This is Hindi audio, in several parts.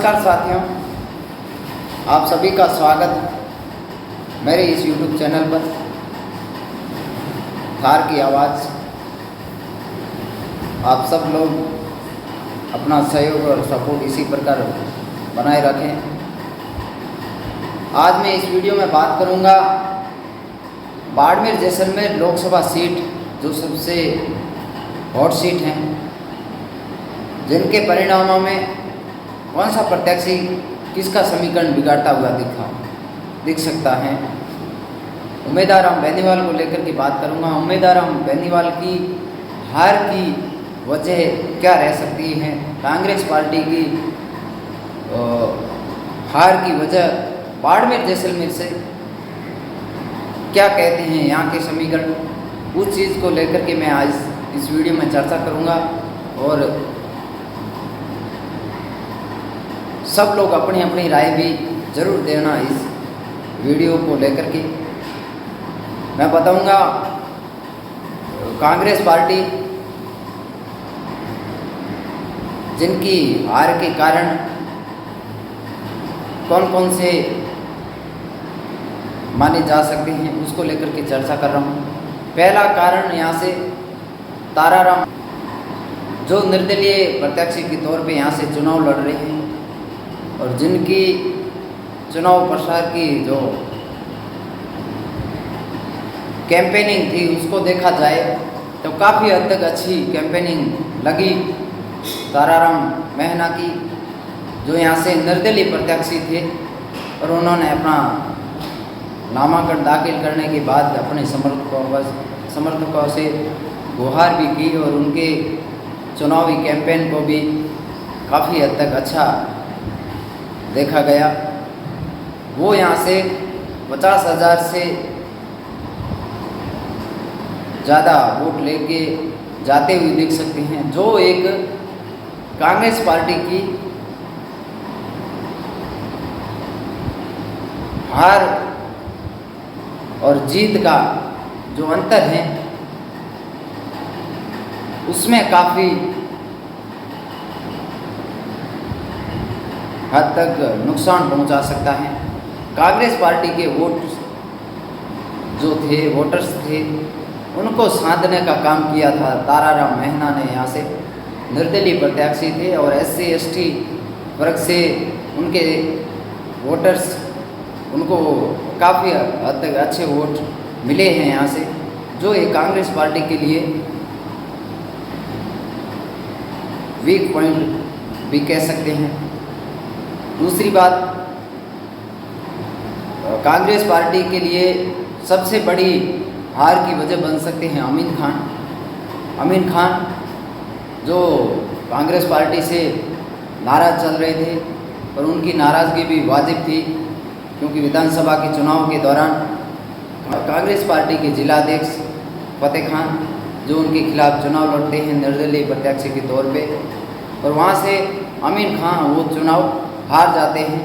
नमस्कार साथियों, आप सभी का स्वागत मेरे इस YouTube चैनल पर थार की आवाज़। आप सब लोग अपना सहयोग और सपोर्ट इसी प्रकार बनाए रखें। आज मैं इस वीडियो में बात करूंगा बाड़मेर जैसलमेर लोकसभा सीट, जो सबसे हॉट सीट हैं, जिनके परिणामों में कौन सा प्रत्याशी किसका समीकरण बिगाड़ता हुआ दिख सकता है। उम्मीदवार राम बेनीवाल को लेकर के बात करूंगा। उम्मीदवार राम बेनीवाल की हार की वजह क्या रह सकती है, कांग्रेस पार्टी की हार की वजह बाड़मेर जैसलमेर से क्या कहते हैं यहाँ के समीकरण, उस चीज़ को लेकर के मैं आज इस वीडियो में चर्चा करूँगा। और सब लोग अपनी अपनी राय भी ज़रूर देना इस वीडियो को लेकर के। मैं बताऊंगा कांग्रेस पार्टी जिनकी हार के कारण कौन कौन से माने जा सकते हैं, उसको लेकर के चर्चा कर रहा हूँ। पहला कारण यहाँ से ताराराम, जो निर्दलीय प्रत्याशी के तौर पे यहाँ से चुनाव लड़ रहे हैं और जिनकी चुनाव प्रचार की जो कैंपेनिंग थी उसको देखा जाए तो काफ़ी हद तक अच्छी कैंपेनिंग लगी ताराराम महना की, जो यहाँ से निर्दलीय प्रत्याशी थे। और उन्होंने अपना नामांकन दाखिल करने के बाद अपने समर्थकों से गुहार भी की और उनके चुनावी कैंपेन को भी काफ़ी हद तक अच्छा देखा गया। वो यहाँ से 50,000 से ज़्यादा वोट लेके जाते हुए देख सकते हैं, जो एक कांग्रेस पार्टी की हार और जीत का जो अंतर है उसमें काफ़ी हद तक नुकसान पहुंचा सकता है। कांग्रेस पार्टी के वोटर्स थे, उनको साधने का काम किया था ताराराम महना ने। यहाँ से निर्दलीय प्रत्याशी थे और SC ST वर्ग से उनके वोटर्स, उनको काफ़ी हद तक अच्छे वोट मिले हैं यहाँ से, जो एक कांग्रेस पार्टी के लिए वीक पॉइंट भी कह सकते हैं। दूसरी बात, कांग्रेस पार्टी के लिए सबसे बड़ी हार की वजह बन सकते हैं अमीन खान, जो कांग्रेस पार्टी से नाराज़ चल रहे थे और उनकी नाराज़गी भी वाजिब थी, क्योंकि विधानसभा के चुनाव के दौरान कांग्रेस पार्टी के जिलाध्यक्ष फतेह खान, जो उनके खिलाफ चुनाव लड़ते हैं निर्दलीय प्रत्याशी के तौर पे, और वहाँ से अमीन खान वो चुनाव हार जाते हैं,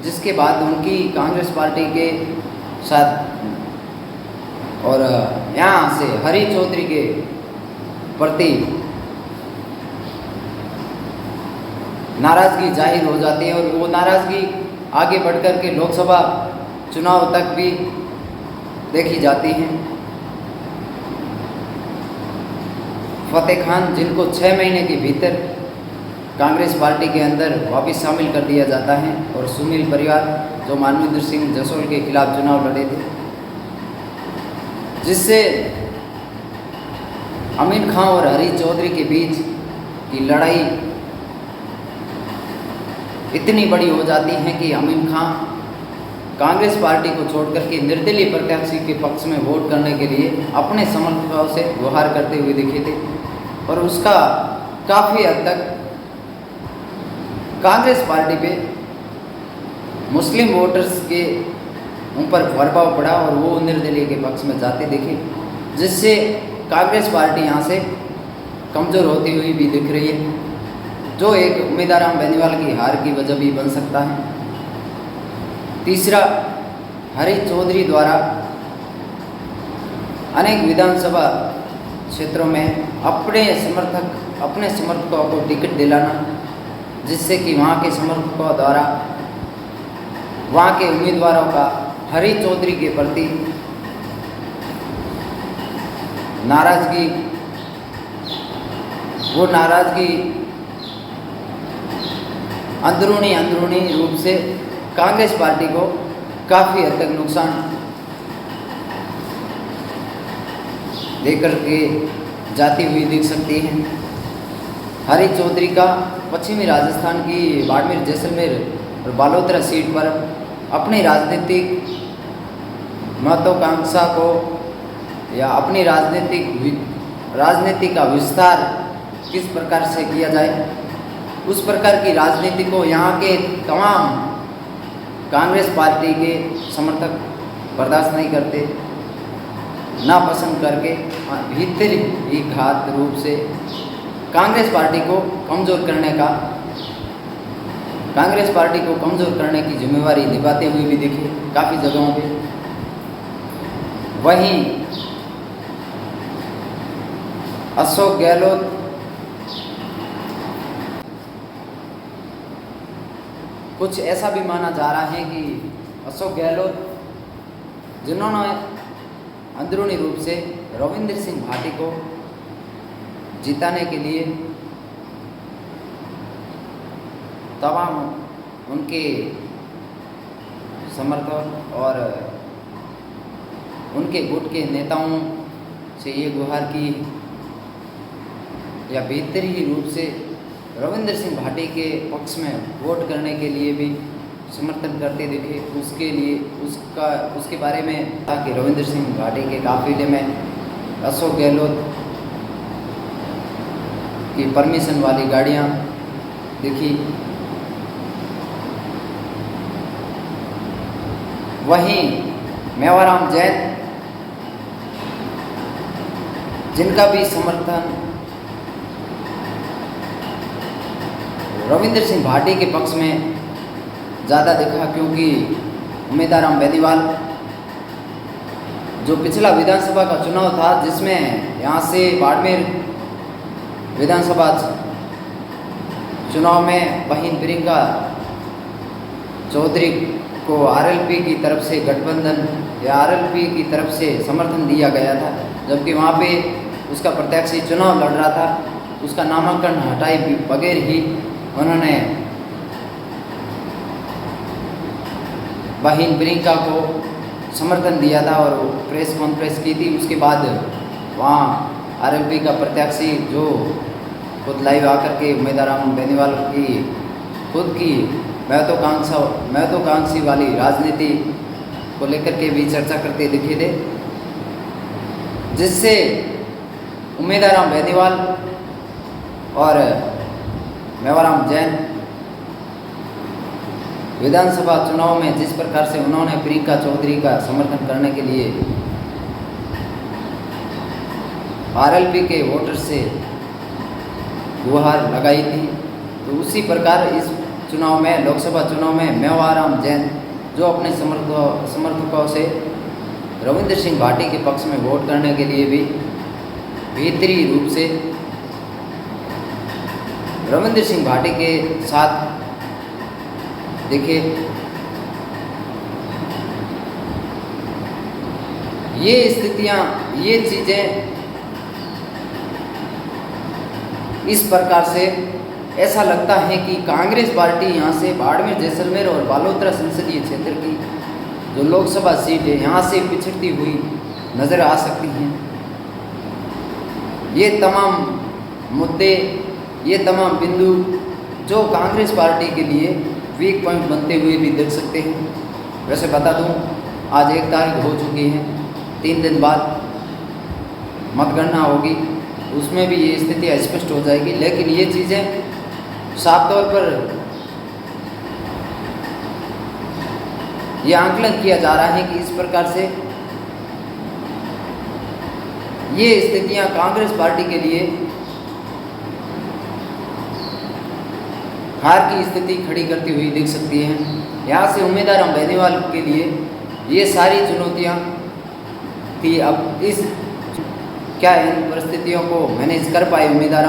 जिसके बाद उनकी कांग्रेस पार्टी के साथ और यहाँ से हरी चौधरी के प्रति नाराज़गी जाहिर हो जाती है और वो नाराज़गी आगे बढ़कर के लोकसभा चुनाव तक भी देखी जाती है। फतेह खान, जिनको 6 महीने के भीतर कांग्रेस पार्टी के अंदर वापस शामिल कर दिया जाता है, और सुनील परिवार, जो मानवेंद्र सिंह जसोल के खिलाफ चुनाव लड़े थे, जिससे अमीन खान और हरी चौधरी के बीच की लड़ाई इतनी बड़ी हो जाती है कि अमीन खान कांग्रेस पार्टी को छोड़कर के निर्दलीय प्रत्याशी के पक्ष में वोट करने के लिए अपने समर्थकों से गुहार करते हुए दिखे थे, और उसका काफ़ी हद तक कांग्रेस पार्टी पे मुस्लिम वोटर्स के ऊपर प्रभाव पड़ा और वो निर्दलीय के पक्ष में जाते दिखे, जिससे कांग्रेस पार्टी यहाँ से कमज़ोर होती हुई भी दिख रही है, जो एक उम्मीदवार राम बेनीवाल की हार की वजह भी बन सकता है। तीसरा, हरी चौधरी द्वारा अनेक विधानसभा क्षेत्रों में अपने समर्थकों को टिकट दिलाना, जिससे कि वहाँ के समर्थकों द्वारा वहाँ के उम्मीदवारों का हरी चौधरी के प्रति नाराज़गी, वो नाराज़गी अंदरूनी रूप से कांग्रेस पार्टी को काफ़ी हद तक नुकसान देकर के जाती हुई दिख सकती है। हरी चौधरी का पश्चिमी राजस्थान की बाड़मेर, जैसलमेर और बालोतरा सीट पर अपनी राजनीतिक महत्वाकांक्षा को या अपनी राजनीति का विस्तार किस प्रकार से किया जाए, उस प्रकार की राजनीति को यहाँ के तमाम कांग्रेस पार्टी के समर्थक बर्दाश्त नहीं करते, नापसंद करके भीतर ही घात रूप से कांग्रेस पार्टी को कमज़ोर करने की जिम्मेवारी निभाते हुए भी दिखे काफ़ी जगहों पे। वहीं अशोक गहलोत कुछ ऐसा भी माना जा रहा है कि अशोक गहलोत, जिन्होंने अंदरूनी रूप से रविंद्र सिंह भाटी को जिताने के लिए तमाम उनके समर्थक और उनके गुट के नेताओं से ये गुहार की या बेहतरी रूप से रविंद्र सिंह भाटी के पक्ष में वोट करने के लिए भी समर्थन करते दिखे, उसके बारे में था कि रविंद्र सिंह भाटी के काफिले में अशोक गहलोत की परमिशन वाली गाड़ियां दिखी। वहीं मेवाराम जैन, जिनका भी समर्थन रविंद्र सिंह भाटी के पक्ष में ज़्यादा दिखा, क्योंकि उम्मीदवार बेनीवाल जो पिछला विधानसभा का चुनाव था, जिसमें यहाँ से बाड़मेर विधानसभा चुनाव में बहन प्रियंका चौधरी को आरएलपी की तरफ से गठबंधन या आरएलपी की तरफ से समर्थन दिया गया था, जबकि वहाँ पे उसका प्रत्याशी चुनाव लड़ रहा था, उसका नामांकन हटाए बगैर ही उन्होंने बहन प्रियंका को समर्थन दिया था और प्रेस कॉन्फ्रेंस की थी। उसके बाद वहाँ आरएलपी का प्रत्याशी जो खुद लाइव आकर के उम्मीदवार बेनीवाल की खुद की महत्वाकांक्षी वाली राजनीति को लेकर के भी चर्चा करते दिखे थे, जिससे उम्मीदवार बेनीवाल और मेवाराम जैन विधानसभा चुनाव में जिस प्रकार से उन्होंने प्रियंका चौधरी का समर्थन करने के लिए आरएलपी के वोटर से गुहार लगाई थी, तो उसी प्रकार इस चुनाव में, लोकसभा चुनाव में मेवाराम जैन जो अपने समर्थकों से रविंद्र सिंह भाटी के पक्ष में वोट करने के लिए भी बेहतरी रूप से रविंद्र सिंह भाटी के साथ दिखे। ये स्थितियाँ, ये चीज़ें इस प्रकार से ऐसा लगता है कि कांग्रेस पार्टी यहाँ से बाड़मेर, जैसलमेर और बालोतरा संसदीय क्षेत्र की जो लोकसभा सीट है, यहाँ से पिछड़ती हुई नज़र आ सकती हैं। ये तमाम मुद्दे, ये तमाम बिंदु जो कांग्रेस पार्टी के लिए वीक पॉइंट बनते हुए भी देख सकते हैं। वैसे बता दूं, आज 1 तारीख हो चुकी है, 3 दिन बाद मतगणना होगी, उसमें भी ये स्थिति स्पष्ट हो जाएगी। लेकिन ये चीज़ें साफ तौर पर यह आंकलन किया जा रहा है कि इस प्रकार से ये स्थितियां कांग्रेस पार्टी के लिए हार की स्थिति खड़ी करती हुई दिख सकती हैं। यहाँ से उम्मीदवार बेनीवाल के लिए ये सारी चुनौतियाँ थी। अब इस क्या इन परिस्थितियों को मैनेज कर पाए उम्मीदवार,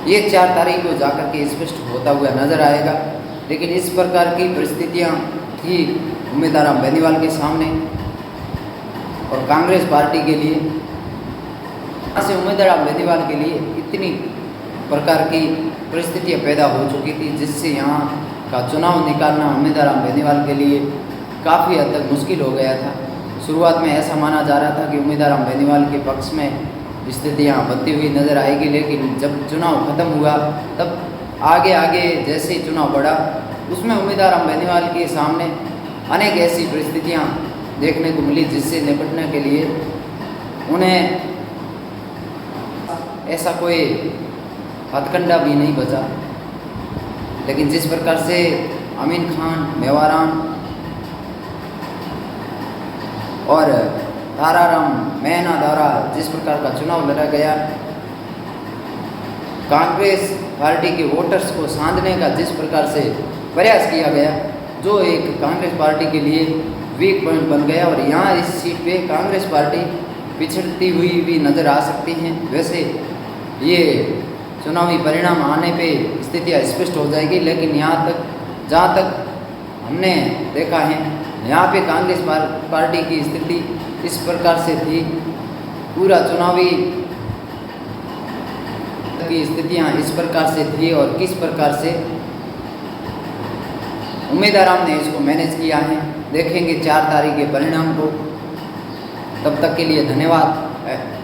ये 4 तारीख को जाकर के स्पष्ट होता हुआ नजर आएगा। लेकिन इस प्रकार की परिस्थितियां थी उम्मीद राम बेनीवाल के सामने और कांग्रेस पार्टी के लिए, यहाँ से उम्मीद राम बेनीवाल के लिए इतनी प्रकार की परिस्थितियां पैदा हो चुकी थी जिससे यहाँ का चुनाव निकालना उम्मीद राम बेनीवाल के लिए काफ़ी हद तक मुश्किल हो गया था। शुरुआत में ऐसा माना जा रहा था कि उम्मीद राम बेनीवाल के पक्ष में स्थितियाँ बनती हुई नज़र आएगी, लेकिन जब चुनाव खत्म हुआ तब आगे आगे जैसे ही चुनाव बढ़ा उसमें उम्मीद राम बेनीवाल के सामने अनेक ऐसी परिस्थितियाँ देखने को मिली जिससे निपटने के लिए उन्हें ऐसा कोई हथकंडा भी नहीं बचा। लेकिन जिस प्रकार से अमीन खान, मेवाराम और ताराराम मैना द्वारा जिस प्रकार का चुनाव लड़ा गया, कांग्रेस पार्टी के वोटर्स को साधने का जिस प्रकार से प्रयास किया गया, जो एक कांग्रेस पार्टी के लिए वीक पॉइंट बन गया और यहाँ इस सीट पे कांग्रेस पार्टी पिछड़ती हुई भी नज़र आ सकती हैं। वैसे ये चुनावी परिणाम आने पे स्थितियाँ स्पष्ट हो जाएगी, लेकिन यहाँ तक जहाँ तक हमने देखा है यहाँ पे कांग्रेस पार्टी की स्थिति इस प्रकार से थी, पूरा चुनावी की स्थितियाँ इस प्रकार से थी और किस प्रकार से उम्मीद राम ने इसको मैनेज किया है। देखेंगे 4 तारीख के परिणाम को। तब तक के लिए धन्यवाद।